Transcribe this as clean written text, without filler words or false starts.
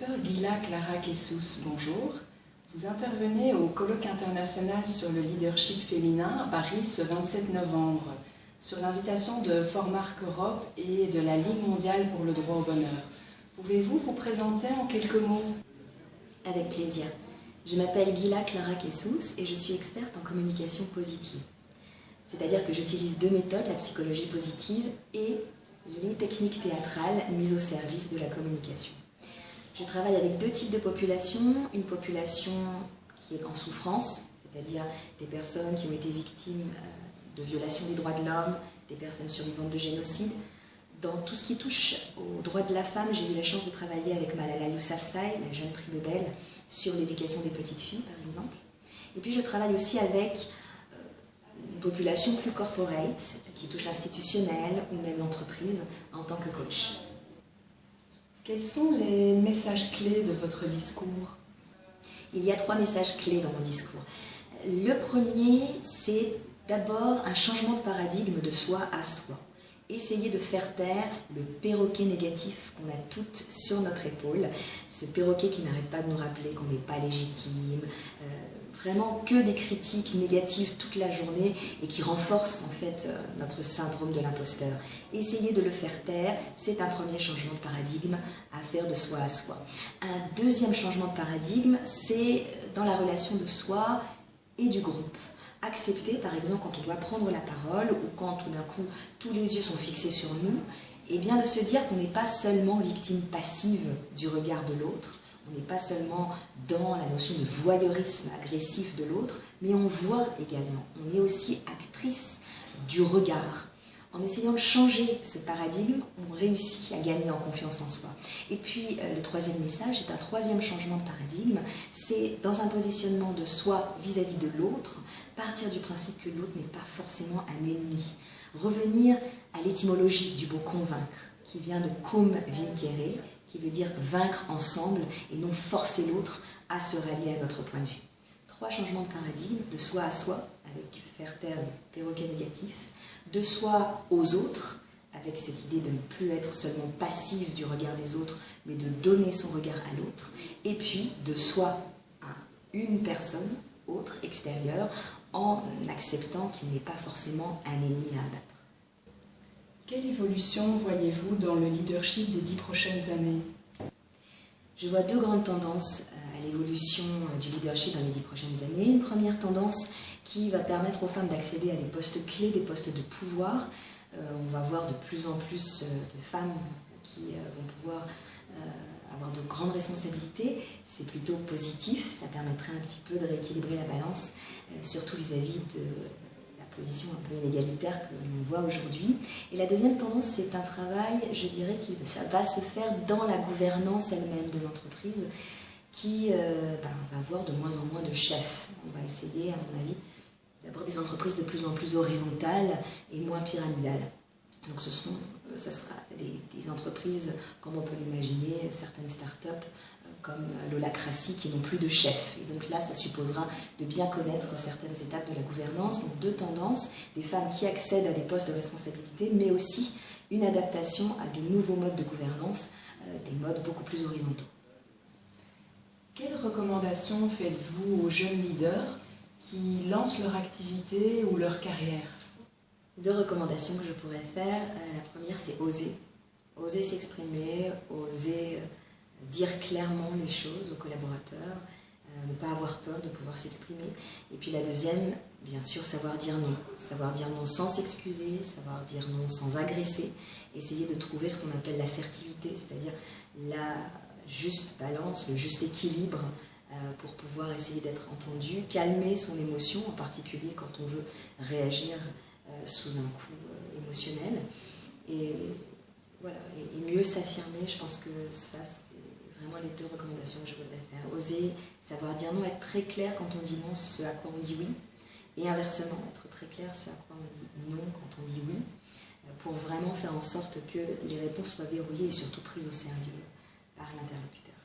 Docteur Gila Clara Kessous, bonjour. Vous intervenez au colloque international sur le leadership féminin à Paris ce 27 novembre, sur l'invitation de Formark Europe et de la Ligue mondiale pour le droit au bonheur. Pouvez-vous vous présenter en quelques mots? Avec plaisir. Je m'appelle Gila Clara Kessous et je suis experte en communication positive. C'est-à-dire que j'utilise deux méthodes, la psychologie positive et les techniques théâtrales mises au service de la communication. Je travaille avec deux types de populations, une population qui est en souffrance, c'est-à-dire des personnes qui ont été victimes de violations des droits de l'homme, des personnes survivantes de génocide. Dans tout ce qui touche aux droits de la femme, j'ai eu la chance de travailler avec Malala Yousafzai, la jeune prix Nobel, sur l'éducation des petites filles, par exemple. Et puis je travaille aussi avec une population plus corporate, qui touche l'institutionnel ou même l'entreprise, en tant que coach. Quels sont les messages clés de votre discours? Il y a trois messages clés dans mon discours. Le premier, c'est d'abord un changement de paradigme de soi à soi. Essayer de faire taire le perroquet négatif qu'on a toutes sur notre épaule, ce perroquet qui n'arrête pas de nous rappeler qu'on n'est pas légitime, vraiment que des critiques négatives toute la journée et qui renforcent en fait notre syndrome de l'imposteur. Essayer de le faire taire, c'est un premier changement de paradigme à faire de soi à soi. Un deuxième changement de paradigme, c'est dans la relation de soi et du groupe. Accepter, par exemple, quand on doit prendre la parole ou quand tout d'un coup tous les yeux sont fixés sur nous, et bien de se dire qu'on n'est pas seulement victime passive du regard de l'autre, on n'est pas seulement dans la notion de voyeurisme agressif de l'autre, mais on voit également, on est aussi actrice du regard. En essayant de changer ce paradigme, on réussit à gagner en confiance en soi. Et puis, le troisième message est un troisième changement de paradigme, c'est dans un positionnement de soi vis-à-vis de l'autre, partir du principe que l'autre n'est pas forcément un ennemi. Revenir à l'étymologie du mot convaincre, qui vient de cum vincere, qui veut dire vaincre ensemble et non forcer l'autre à se rallier à notre point de vue. Trois changements de paradigme, de soi à soi, avec faire taire le perroquet négatif, de soi aux autres, avec cette idée de ne plus être seulement passive du regard des autres, mais de donner son regard à l'autre, et puis de soi à une personne, autre, extérieure, en acceptant qu'il n'est pas forcément un ennemi à abattre. Quelle évolution voyez-vous dans le leadership des 10 prochaines années? Je vois deux grandes tendances à l'évolution du leadership dans les 10 prochaines années. Une première tendance qui va permettre aux femmes d'accéder à des postes clés, des postes de pouvoir. On va voir de plus en plus de femmes qui vont pouvoir avoir de grandes responsabilités. C'est plutôt positif, ça permettrait un petit peu de rééquilibrer la balance, surtout vis-à-vis de la position un peu inégalitaire que l'on voit aujourd'hui. Et la deuxième tendance, c'est un travail, je dirais, qui ça va se faire dans la gouvernance elle-même de l'entreprise, qui va avoir de moins en moins de chefs. On va essayer, à mon avis, d'avoir des entreprises de plus en plus horizontales et moins pyramidales. Donc ça sera des entreprises, comme on peut l'imaginer, certaines startups comme l'holacratie qui n'ont plus de chef. Et donc là, ça supposera de bien connaître certaines étapes de la gouvernance. Donc deux tendances, des femmes qui accèdent à des postes de responsabilité, mais aussi une adaptation à de nouveaux modes de gouvernance, des modes beaucoup plus horizontaux. Quelles recommandations faites-vous aux jeunes leaders qui lancent leur activité ou leur carrière? Deux recommandations que je pourrais faire. La première, c'est oser. Oser s'exprimer, oser dire clairement les choses aux collaborateurs, ne pas avoir peur de pouvoir s'exprimer. Et puis la deuxième, bien sûr, savoir dire non. Savoir dire non sans s'excuser, savoir dire non sans agresser. Essayer de trouver ce qu'on appelle l'assertivité, c'est-à-dire la juste balance, le juste équilibre pour pouvoir essayer d'être entendu, calmer son émotion, en particulier quand on veut réagir sous un coup émotionnel. Et voilà, et mieux s'affirmer, je pense que ça, c'est vraiment les deux recommandations que je voudrais faire. Oser, savoir dire non, être très clair quand on dit non, ce à quoi on dit oui, et inversement, être très clair ce à quoi on dit non quand on dit oui, pour vraiment faire en sorte que les réponses soient verrouillées et surtout prises au sérieux par l'interlocuteur.